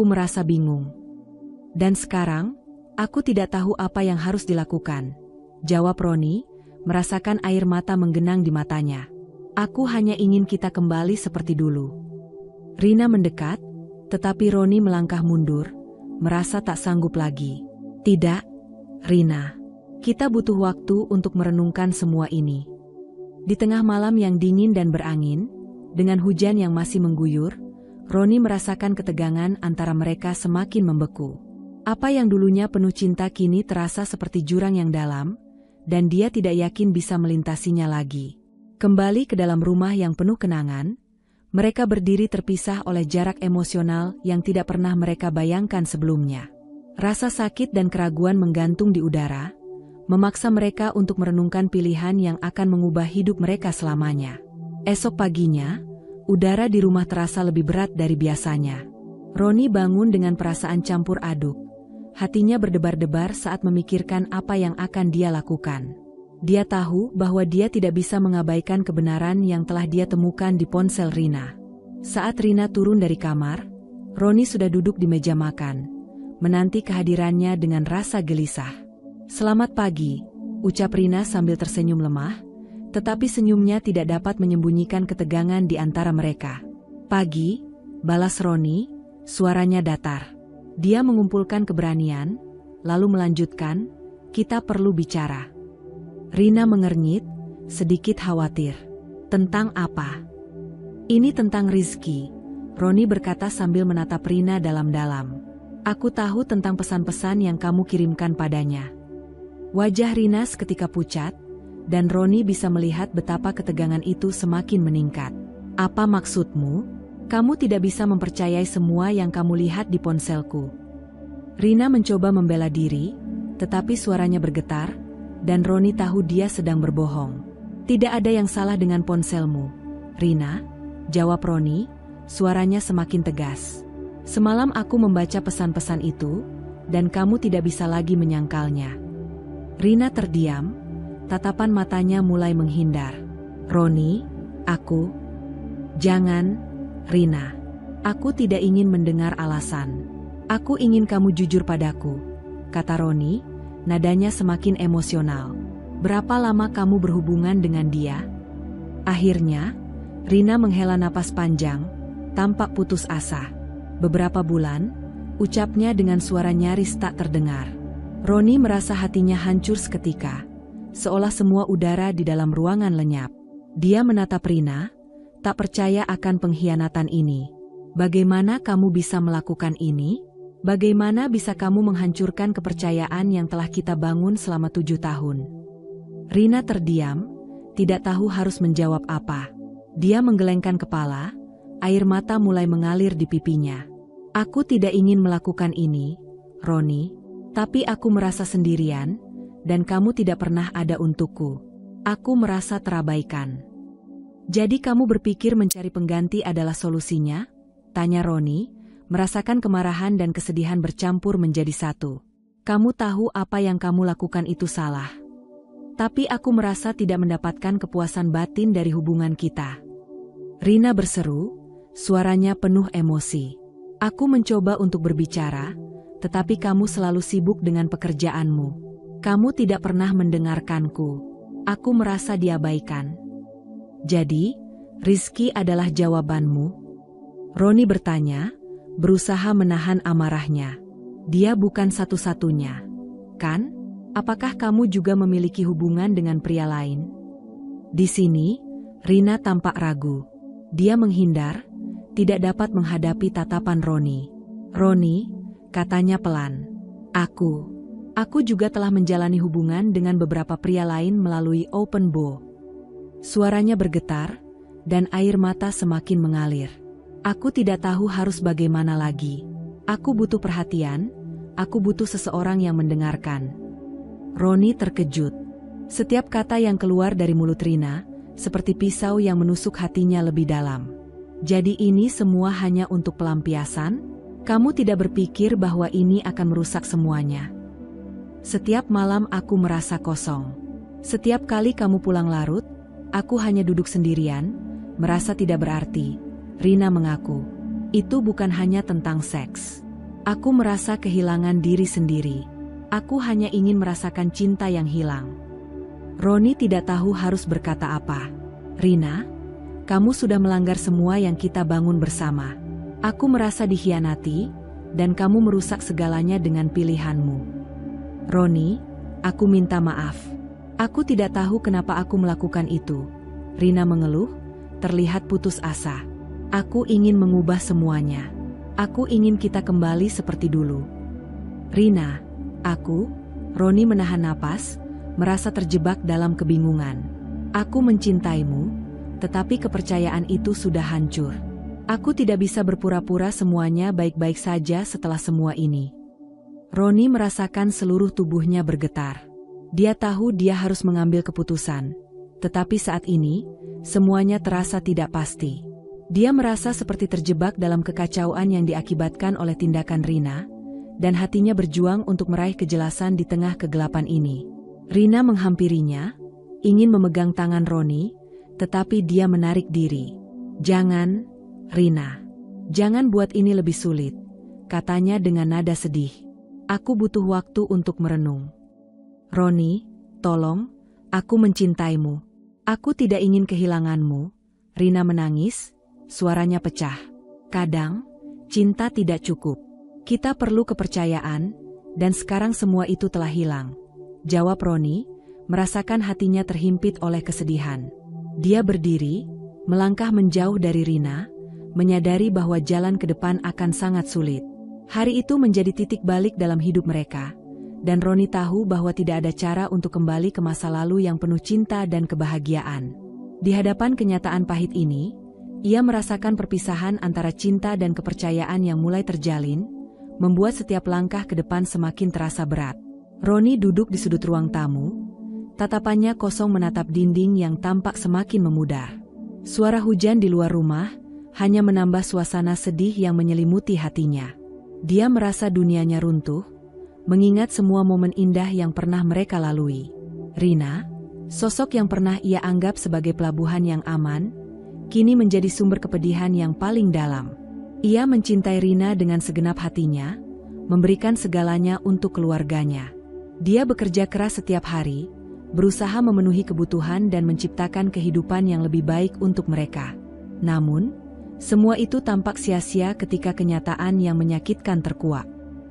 merasa bingung. Dan sekarang, aku tidak tahu apa yang harus dilakukan. Jawab Roni, merasakan air mata menggenang di matanya. Aku hanya ingin kita kembali seperti dulu. Rina mendekat, tetapi Roni melangkah mundur, merasa tak sanggup lagi. Tidak, Rina. Kita butuh waktu untuk merenungkan semua ini. Di tengah malam yang dingin dan berangin, dengan hujan yang masih mengguyur, Roni merasakan ketegangan antara mereka semakin membeku. Apa yang dulunya penuh cinta kini terasa seperti jurang yang dalam, dan dia tidak yakin bisa melintasinya lagi. Kembali ke dalam rumah yang penuh kenangan, mereka berdiri terpisah oleh jarak emosional yang tidak pernah mereka bayangkan sebelumnya. Rasa sakit dan keraguan menggantung di udara, memaksa mereka untuk merenungkan pilihan yang akan mengubah hidup mereka selamanya. Esok paginya, udara di rumah terasa lebih berat dari biasanya. Roni bangun dengan perasaan campur aduk. Hatinya berdebar-debar saat memikirkan apa yang akan dia lakukan. Dia tahu bahwa dia tidak bisa mengabaikan kebenaran yang telah dia temukan di ponsel Rina. Saat Rina turun dari kamar, Roni sudah duduk di meja makan, menanti kehadirannya dengan rasa gelisah. "Selamat pagi," ucap Rina sambil tersenyum lemah, tetapi senyumnya tidak dapat menyembunyikan ketegangan di antara mereka. "Pagi," balas Roni, suaranya datar. Dia mengumpulkan keberanian, lalu melanjutkan, "Kita perlu bicara." Rina mengernyit, sedikit khawatir. "Tentang apa?" "Ini tentang Rizky," Roni berkata sambil menatap Rina dalam-dalam. "Aku tahu tentang pesan-pesan yang kamu kirimkan padanya." Wajah Rina seketika pucat, dan Roni bisa melihat betapa ketegangan itu semakin meningkat. "Apa maksudmu?" Kamu tidak bisa mempercayai semua yang kamu lihat di ponselku. Rina mencoba membela diri, tetapi suaranya bergetar, dan Roni tahu dia sedang berbohong. Tidak ada yang salah dengan ponselmu, Rina, jawab Roni, suaranya semakin tegas. Semalam aku membaca pesan-pesan itu, dan kamu tidak bisa lagi menyangkalnya. Rina terdiam, tatapan matanya mulai menghindar. Roni, aku... Jangan, Rina. Aku tidak ingin mendengar alasan. Aku ingin kamu jujur padaku, kata Roni, nadanya semakin emosional. Berapa lama kamu berhubungan dengan dia? Akhirnya, Rina menghela napas panjang, tampak putus asa. Beberapa bulan, ucapnya dengan suara nyaris tak terdengar. Roni merasa hatinya hancur seketika, seolah semua udara di dalam ruangan lenyap. Dia menatap Rina, tak percaya akan pengkhianatan ini. Bagaimana kamu bisa melakukan ini? Bagaimana bisa kamu menghancurkan kepercayaan yang telah kita bangun selama 7 tahun? Rina terdiam, tidak tahu harus menjawab apa. Dia menggelengkan kepala, air mata mulai mengalir di pipinya. Aku tidak ingin melakukan ini, Roni. Tapi aku merasa sendirian, dan kamu tidak pernah ada untukku. Aku merasa terabaikan. Jadi kamu berpikir mencari pengganti adalah solusinya? Tanya Roni, merasakan kemarahan dan kesedihan bercampur menjadi satu. Kamu tahu apa yang kamu lakukan itu salah. Tapi aku merasa tidak mendapatkan kepuasan batin dari hubungan kita. Rina berseru, suaranya penuh emosi. Aku mencoba untuk berbicara, tetapi kamu selalu sibuk dengan pekerjaanmu. Kamu tidak pernah mendengarkanku. Aku merasa diabaikan. Jadi, Rizky adalah jawabanmu? Roni bertanya, berusaha menahan amarahnya. Dia bukan satu-satunya, kan? Apakah kamu juga memiliki hubungan dengan pria lain? Di sini, Rina tampak ragu. Dia menghindar, tidak dapat menghadapi tatapan Roni. Roni, katanya pelan. Aku juga telah menjalani hubungan dengan beberapa pria lain melalui open bow. Suaranya bergetar, dan air mata semakin mengalir. Aku tidak tahu harus bagaimana lagi. Aku butuh perhatian, aku butuh seseorang yang mendengarkan. Roni terkejut. Setiap kata yang keluar dari mulut Rina, seperti pisau yang menusuk hatinya lebih dalam. Jadi ini semua hanya untuk pelampiasan? Kamu tidak berpikir bahwa ini akan merusak semuanya. Setiap malam aku merasa kosong. Setiap kali kamu pulang larut, aku hanya duduk sendirian, merasa tidak berarti. Rina mengaku, itu bukan hanya tentang seks. Aku merasa kehilangan diri sendiri. Aku hanya ingin merasakan cinta yang hilang. Roni tidak tahu harus berkata apa. Rina, kamu sudah melanggar semua yang kita bangun bersama. Aku merasa dikhianati, dan kamu merusak segalanya dengan pilihanmu. Roni, aku minta maaf. Aku tidak tahu kenapa aku melakukan itu. Rina mengeluh, terlihat putus asa. Aku ingin mengubah semuanya. Aku ingin kita kembali seperti dulu. Rina, Roni menahan napas, merasa terjebak dalam kebingungan. Aku mencintaimu, tetapi kepercayaan itu sudah hancur. Aku tidak bisa berpura-pura semuanya baik-baik saja setelah semua ini. Roni merasakan seluruh tubuhnya bergetar. Dia tahu dia harus mengambil keputusan. Tetapi saat ini, semuanya terasa tidak pasti. Dia merasa seperti terjebak dalam kekacauan yang diakibatkan oleh tindakan Rina, dan hatinya berjuang untuk meraih kejelasan di tengah kegelapan ini. Rina menghampirinya, ingin memegang tangan Roni, tetapi dia menarik diri. Jangan, Rina. Jangan buat ini lebih sulit, katanya dengan nada sedih. Aku butuh waktu untuk merenung. Roni, tolong, aku mencintaimu. Aku tidak ingin kehilanganmu. Rina menangis, suaranya pecah. Kadang, cinta tidak cukup. Kita perlu kepercayaan, dan sekarang semua itu telah hilang. Jawab Roni, merasakan hatinya terhimpit oleh kesedihan. Dia berdiri, melangkah menjauh dari Rina, menyadari bahwa jalan ke depan akan sangat sulit. Hari itu menjadi titik balik dalam hidup mereka, dan Roni tahu bahwa tidak ada cara untuk kembali ke masa lalu yang penuh cinta dan kebahagiaan. Di hadapan kenyataan pahit ini, Ia merasakan perpisahan antara cinta dan kepercayaan yang mulai terjalin, membuat setiap langkah ke depan semakin terasa berat. Roni duduk di sudut ruang tamu, tatapannya kosong menatap dinding yang tampak semakin memudar. Suara hujan di luar rumah hanya menambah suasana sedih yang menyelimuti hatinya. Dia merasa dunianya runtuh, mengingat semua momen indah yang pernah mereka lalui. Rina, sosok yang pernah ia anggap sebagai pelabuhan yang aman, kini menjadi sumber kepedihan yang paling dalam. Ia mencintai Rina dengan segenap hatinya, memberikan segalanya untuk keluarganya. Dia bekerja keras setiap hari, berusaha memenuhi kebutuhan dan menciptakan kehidupan yang lebih baik untuk mereka. Namun, semua itu tampak sia-sia ketika kenyataan yang menyakitkan terkuak.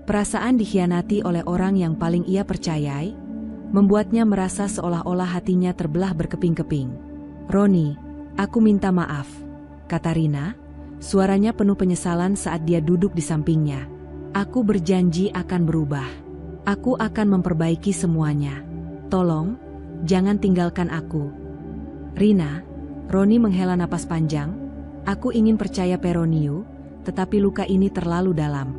Perasaan dikhianati oleh orang yang paling ia percayai, membuatnya merasa seolah-olah hatinya terbelah berkeping-keping. "Roni, aku minta maaf," kata Rina, suaranya penuh penyesalan saat dia duduk di sampingnya. "Aku berjanji akan berubah. Aku akan memperbaiki semuanya. Tolong, jangan tinggalkan aku." "Rina," Roni menghela napas panjang, "aku ingin percaya Peronio, tetapi luka ini terlalu dalam."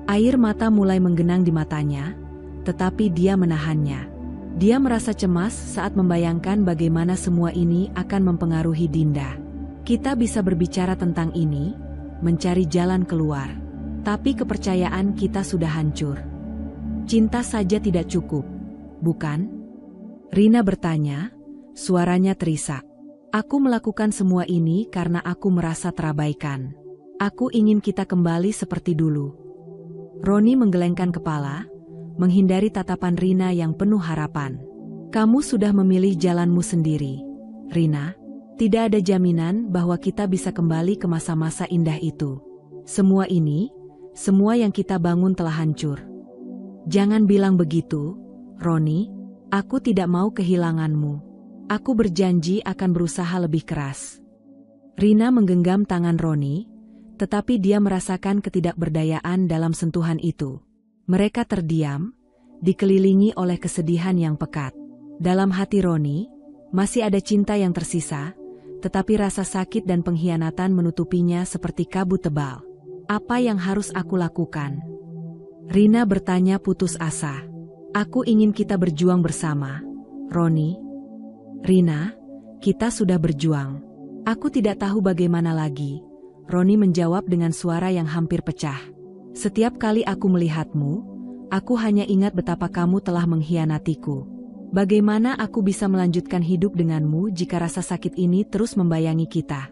Air mata mulai menggenang di matanya, tetapi dia menahannya. Dia merasa cemas saat membayangkan bagaimana semua ini akan mempengaruhi Dinda. "Kita bisa berbicara tentang ini, mencari jalan keluar. Tapi kepercayaan kita sudah hancur. Cinta saja tidak cukup, bukan?" Rina bertanya, suaranya terisak. "Aku melakukan semua ini karena aku merasa terabaikan. Aku ingin kita kembali seperti dulu." Roni menggelengkan kepala, menghindari tatapan Rina yang penuh harapan. "Kamu sudah memilih jalanmu sendiri, Rina. Tidak ada jaminan bahwa kita bisa kembali ke masa-masa indah itu. Semua yang kita bangun telah hancur." "Jangan bilang begitu, Roni. Aku tidak mau kehilanganmu. Aku berjanji akan berusaha lebih keras." Rina menggenggam tangan Roni, tetapi dia merasakan ketidakberdayaan dalam sentuhan itu. Mereka terdiam, dikelilingi oleh kesedihan yang pekat. Dalam hati Roni, masih ada cinta yang tersisa, tetapi rasa sakit dan pengkhianatan menutupinya seperti kabut tebal. "Apa yang harus aku lakukan?" Rina bertanya putus asa. "Aku ingin kita berjuang bersama, Roni." "Rina, kita sudah berjuang. Aku tidak tahu bagaimana lagi," Roni menjawab dengan suara yang hampir pecah. "Setiap kali aku melihatmu, aku hanya ingat betapa kamu telah mengkhianatiku. Bagaimana aku bisa melanjutkan hidup denganmu jika rasa sakit ini terus membayangi kita?"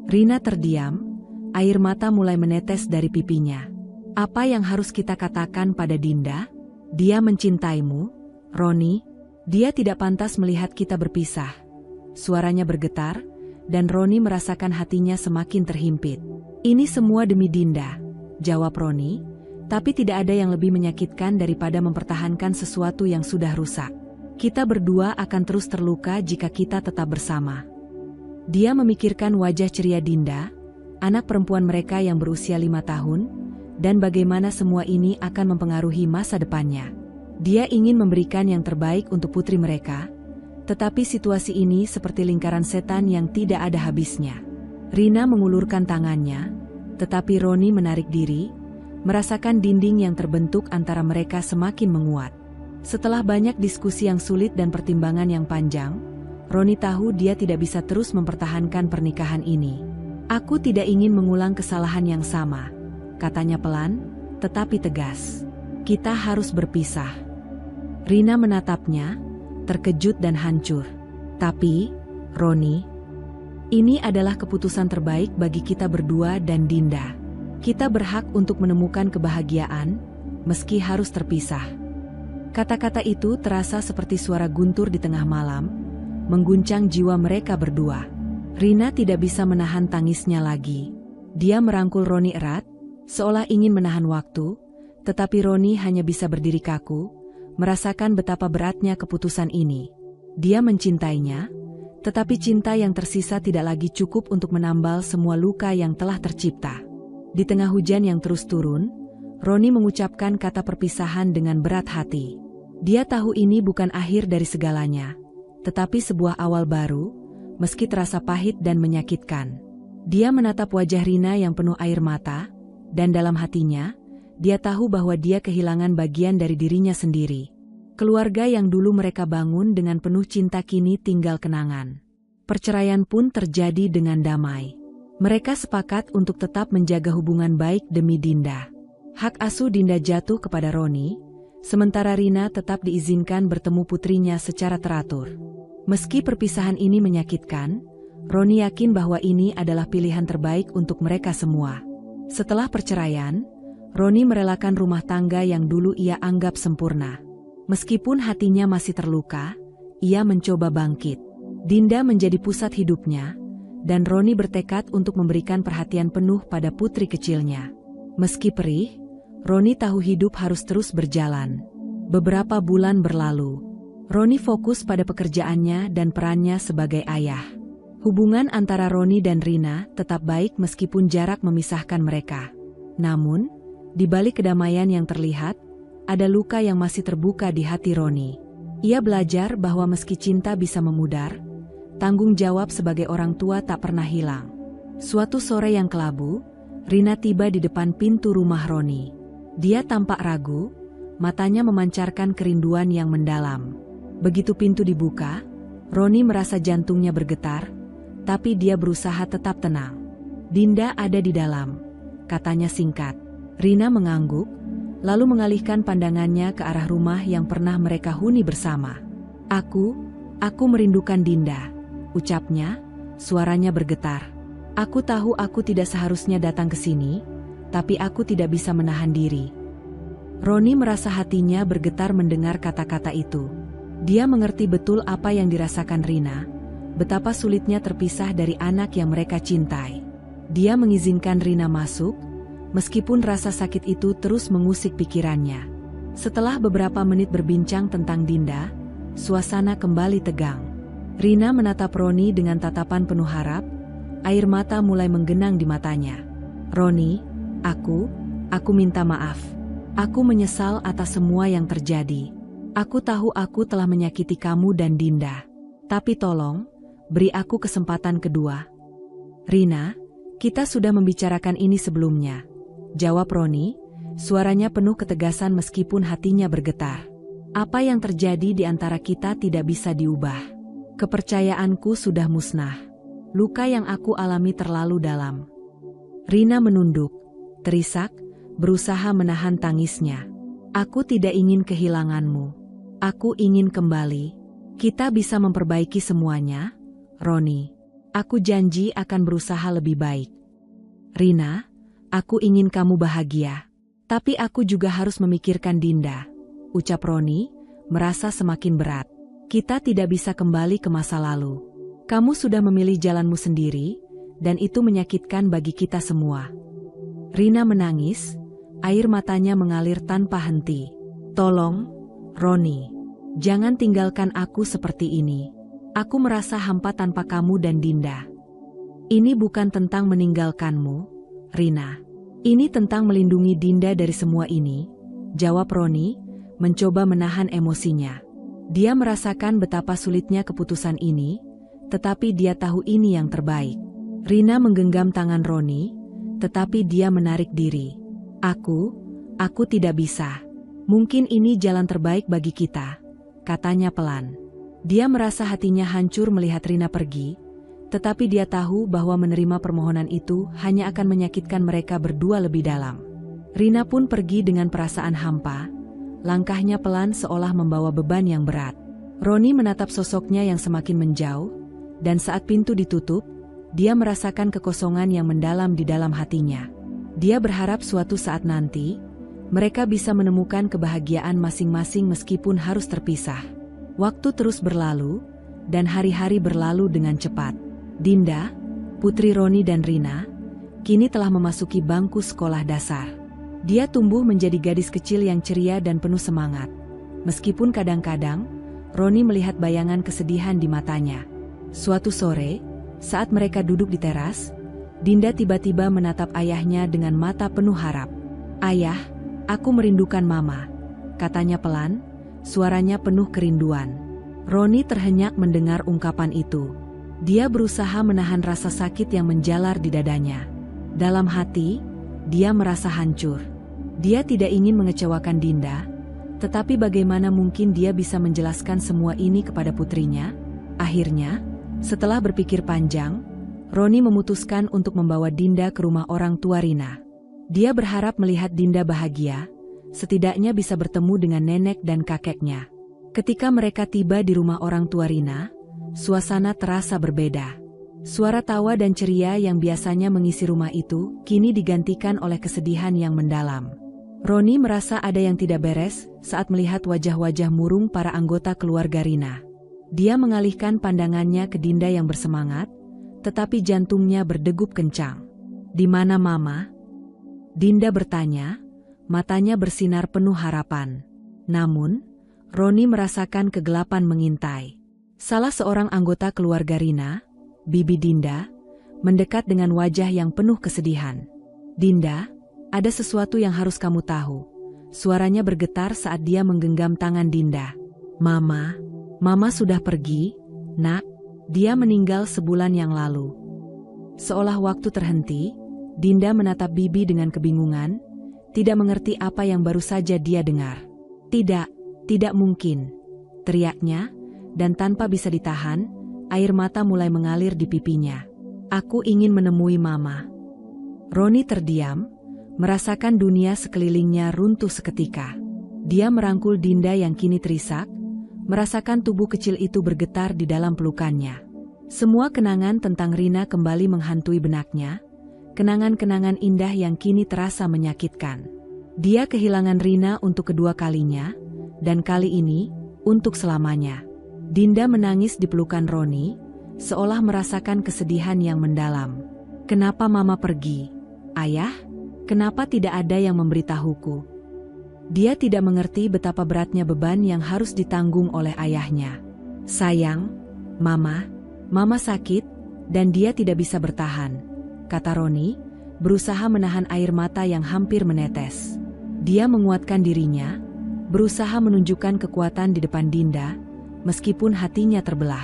Rina terdiam, air mata mulai menetes dari pipinya. "Apa yang harus kita katakan pada Dinda? Dia mencintaimu, Roni. Dia tidak pantas melihat kita berpisah." Suaranya bergetar, dan Roni merasakan hatinya semakin terhimpit. "Ini semua demi Dinda," jawab Roni, "tapi tidak ada yang lebih menyakitkan daripada mempertahankan sesuatu yang sudah rusak. Kita berdua akan terus terluka jika kita tetap bersama." Dia memikirkan wajah ceria Dinda, anak perempuan mereka yang berusia 5 tahun, dan bagaimana semua ini akan mempengaruhi masa depannya. Dia ingin memberikan yang terbaik untuk putri mereka, tetapi situasi ini seperti lingkaran setan yang tidak ada habisnya. Rina mengulurkan tangannya, tetapi Roni menarik diri, merasakan dinding yang terbentuk antara mereka semakin menguat. Setelah banyak diskusi yang sulit dan pertimbangan yang panjang, Roni tahu dia tidak bisa terus mempertahankan pernikahan ini. "Aku tidak ingin mengulang kesalahan yang sama," katanya pelan, tetapi tegas. "Kita harus berpisah." Rina menatapnya, terkejut dan hancur. "Tapi, Roni, ini adalah keputusan terbaik bagi kita berdua dan Dinda. Kita berhak untuk menemukan kebahagiaan, meski harus terpisah." Kata-kata itu terasa seperti suara guntur di tengah malam, mengguncang jiwa mereka berdua. Rina tidak bisa menahan tangisnya lagi. Dia merangkul Roni erat, seolah ingin menahan waktu, tetapi Roni hanya bisa berdiri kaku, merasakan betapa beratnya keputusan ini. Dia mencintainya, tetapi cinta yang tersisa tidak lagi cukup untuk menambal semua luka yang telah tercipta. Di tengah hujan yang terus turun, Roni mengucapkan kata perpisahan dengan berat hati. Dia tahu ini bukan akhir dari segalanya, tetapi sebuah awal baru, meski terasa pahit dan menyakitkan. Dia menatap wajah Rina yang penuh air mata, dan dalam hatinya, dia tahu bahwa dia kehilangan bagian dari dirinya sendiri. Keluarga yang dulu mereka bangun dengan penuh cinta kini tinggal kenangan. Perceraian pun terjadi dengan damai. Mereka sepakat untuk tetap menjaga hubungan baik demi Dinda. Hak asuh Dinda jatuh kepada Roni, sementara Rina tetap diizinkan bertemu putrinya secara teratur. Meski perpisahan ini menyakitkan, Roni yakin bahwa ini adalah pilihan terbaik untuk mereka semua. Setelah perceraian, Roni merelakan rumah tangga yang dulu ia anggap sempurna. Meskipun hatinya masih terluka, ia mencoba bangkit. Dinda menjadi pusat hidupnya, dan Roni bertekad untuk memberikan perhatian penuh pada putri kecilnya. Meski perih, Roni tahu hidup harus terus berjalan. Beberapa bulan berlalu, Roni fokus pada pekerjaannya dan perannya sebagai ayah. Hubungan antara Roni dan Rina tetap baik meskipun jarak memisahkan mereka. Namun, di balik kedamaian yang terlihat, ada luka yang masih terbuka di hati Roni. Ia belajar bahwa meski cinta bisa memudar, tanggung jawab sebagai orang tua tak pernah hilang. Suatu sore yang kelabu, Rina tiba di depan pintu rumah Roni. Dia tampak ragu, matanya memancarkan kerinduan yang mendalam. Begitu pintu dibuka, Roni merasa jantungnya bergetar, tapi dia berusaha tetap tenang. "Dinda ada di dalam," katanya singkat. Rina mengangguk, lalu mengalihkan pandangannya ke arah rumah yang pernah mereka huni bersama. Aku merindukan Dinda," ucapnya, suaranya bergetar. "Aku tahu aku tidak seharusnya datang ke sini, tapi aku tidak bisa menahan diri." Roni merasa hatinya bergetar mendengar kata-kata itu. Dia mengerti betul apa yang dirasakan Rina, betapa sulitnya terpisah dari anak yang mereka cintai. Dia mengizinkan Rina masuk, meskipun rasa sakit itu terus mengusik pikirannya. Setelah beberapa menit berbincang tentang Dinda, suasana kembali tegang. Rina menatap Roni dengan tatapan penuh harap, air mata mulai menggenang di matanya. "Roni, aku minta maaf. Aku menyesal atas semua yang terjadi. Aku tahu aku telah menyakiti kamu dan Dinda. Tapi tolong, beri aku kesempatan kedua." "Rina, kita sudah membicarakan ini sebelumnya," jawab Roni, suaranya penuh ketegasan meskipun hatinya bergetar. "Apa yang terjadi di antara kita tidak bisa diubah. Kepercayaanku sudah musnah. Luka yang aku alami terlalu dalam." Rina menunduk, terisak, berusaha menahan tangisnya. "Aku tidak ingin kehilanganmu. Aku ingin kembali. Kita bisa memperbaiki semuanya, Roni. Aku janji akan berusaha lebih baik." "Rina, aku ingin kamu bahagia. Tapi aku juga harus memikirkan Dinda," ucap Roni, merasa semakin berat. "Kita tidak bisa kembali ke masa lalu. Kamu sudah memilih jalanmu sendiri, dan itu menyakitkan bagi kita semua." Rina menangis, air matanya mengalir tanpa henti. "Tolong, Roni, jangan tinggalkan aku seperti ini. Aku merasa hampa tanpa kamu dan Dinda." "Ini bukan tentang meninggalkanmu, Rina. Ini tentang melindungi Dinda dari semua ini," jawab Roni, mencoba menahan emosinya. Dia merasakan betapa sulitnya keputusan ini, tetapi dia tahu ini yang terbaik. Rina menggenggam tangan Roni, tetapi dia menarik diri. Aku tidak bisa. Mungkin ini jalan terbaik bagi kita," katanya pelan. Dia merasa hatinya hancur melihat Rina pergi, tetapi dia tahu bahwa menerima permohonan itu hanya akan menyakitkan mereka berdua lebih dalam. Rina pun pergi dengan perasaan hampa, langkahnya pelan seolah membawa beban yang berat. Roni menatap sosoknya yang semakin menjauh, dan saat pintu ditutup, dia merasakan kekosongan yang mendalam di dalam hatinya. Dia berharap suatu saat nanti, mereka bisa menemukan kebahagiaan masing-masing meskipun harus terpisah. Waktu terus berlalu, dan hari-hari berlalu dengan cepat. Dinda, putri Roni dan Rina, kini telah memasuki bangku sekolah dasar. Dia tumbuh menjadi gadis kecil yang ceria dan penuh semangat. Meskipun kadang-kadang, Roni melihat bayangan kesedihan di matanya. Suatu sore, saat mereka duduk di teras, Dinda tiba-tiba menatap ayahnya dengan mata penuh harap. "Ayah, aku merindukan Mama," katanya pelan, suaranya penuh kerinduan. Roni terhenyak mendengar ungkapan itu. Dia berusaha menahan rasa sakit yang menjalar di dadanya. Dalam hati, dia merasa hancur. Dia tidak ingin mengecewakan Dinda, tetapi bagaimana mungkin dia bisa menjelaskan semua ini kepada putrinya? Akhirnya, setelah berpikir panjang, Roni memutuskan untuk membawa Dinda ke rumah orang tua Rina. Dia berharap melihat Dinda bahagia, setidaknya bisa bertemu dengan nenek dan kakeknya. Ketika mereka tiba di rumah orang tua Rina, suasana terasa berbeda. Suara tawa dan ceria yang biasanya mengisi rumah itu, kini digantikan oleh kesedihan yang mendalam. Roni merasa ada yang tidak beres saat melihat wajah-wajah murung para anggota keluarga Rina. Dia mengalihkan pandangannya ke Dinda yang bersemangat, tetapi jantungnya berdegup kencang. "Di mana Mama?" Dinda bertanya, matanya bersinar penuh harapan. Namun, Roni merasakan kegelapan mengintai. Salah seorang anggota keluarga Rina, Bibi Dinda, mendekat dengan wajah yang penuh kesedihan. "Dinda, ada sesuatu yang harus kamu tahu." Suaranya bergetar saat dia menggenggam tangan Dinda. Mama sudah pergi, Nak. Dia meninggal sebulan yang lalu." Seolah waktu terhenti, Dinda menatap Bibi dengan kebingungan, tidak mengerti apa yang baru saja dia dengar. Tidak mungkin," teriaknya, dan tanpa bisa ditahan, air mata mulai mengalir di pipinya. "Aku ingin menemui Mama." Roni terdiam, merasakan dunia sekelilingnya runtuh seketika. Dia merangkul Dinda yang kini terisak, merasakan tubuh kecil itu bergetar di dalam pelukannya. Semua kenangan tentang Rina kembali menghantui benaknya, kenangan-kenangan indah yang kini terasa menyakitkan. Dia kehilangan Rina untuk kedua kalinya, dan kali ini, untuk selamanya. Dinda menangis di pelukan Roni, seolah merasakan kesedihan yang mendalam. "Kenapa Mama pergi? Ayah, kenapa tidak ada yang memberitahuku?" Dia tidak mengerti betapa beratnya beban yang harus ditanggung oleh ayahnya. "Sayang, Mama sakit, dan dia tidak bisa bertahan," kata Roni, berusaha menahan air mata yang hampir menetes. Dia menguatkan dirinya, berusaha menunjukkan kekuatan di depan Dinda, meskipun hatinya terbelah.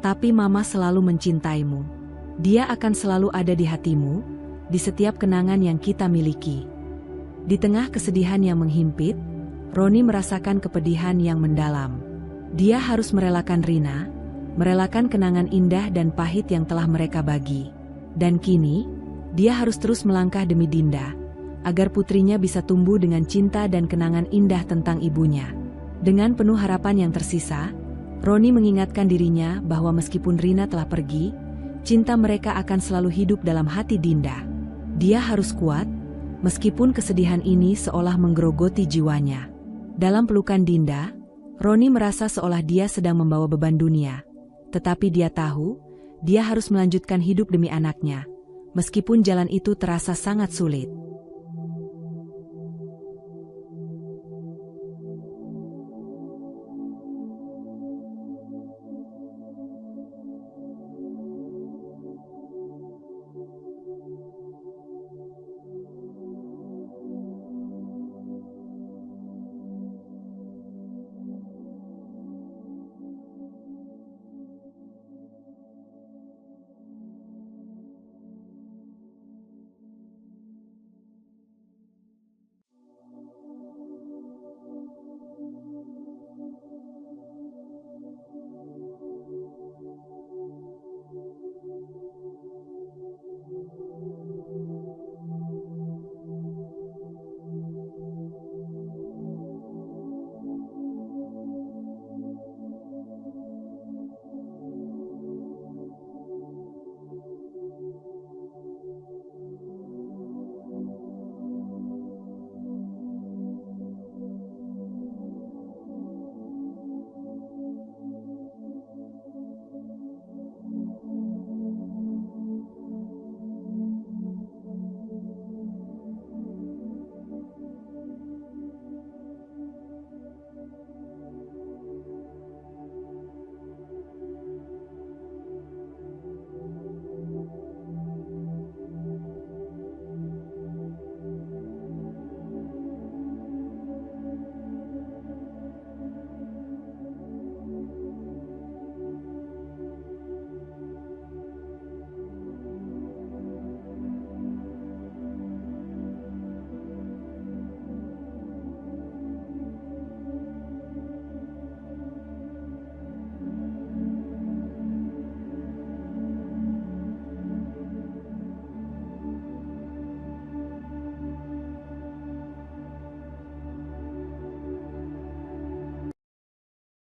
"Tapi Mama selalu mencintaimu. Dia akan selalu ada di hatimu, di setiap kenangan yang kita miliki." Di tengah kesedihan yang menghimpit, Roni merasakan kepedihan yang mendalam. Dia harus merelakan Rina, merelakan kenangan indah dan pahit yang telah mereka bagi. Dan kini, dia harus terus melangkah demi Dinda, agar putrinya bisa tumbuh dengan cinta dan kenangan indah tentang ibunya. Dengan penuh harapan yang tersisa, Roni mengingatkan dirinya bahwa meskipun Rina telah pergi, cinta mereka akan selalu hidup dalam hati Dinda. Dia harus kuat, meskipun kesedihan ini seolah menggerogoti jiwanya. Dalam pelukan Dinda, Roni merasa seolah dia sedang membawa beban dunia. Tetapi dia tahu, dia harus melanjutkan hidup demi anaknya, meskipun jalan itu terasa sangat sulit.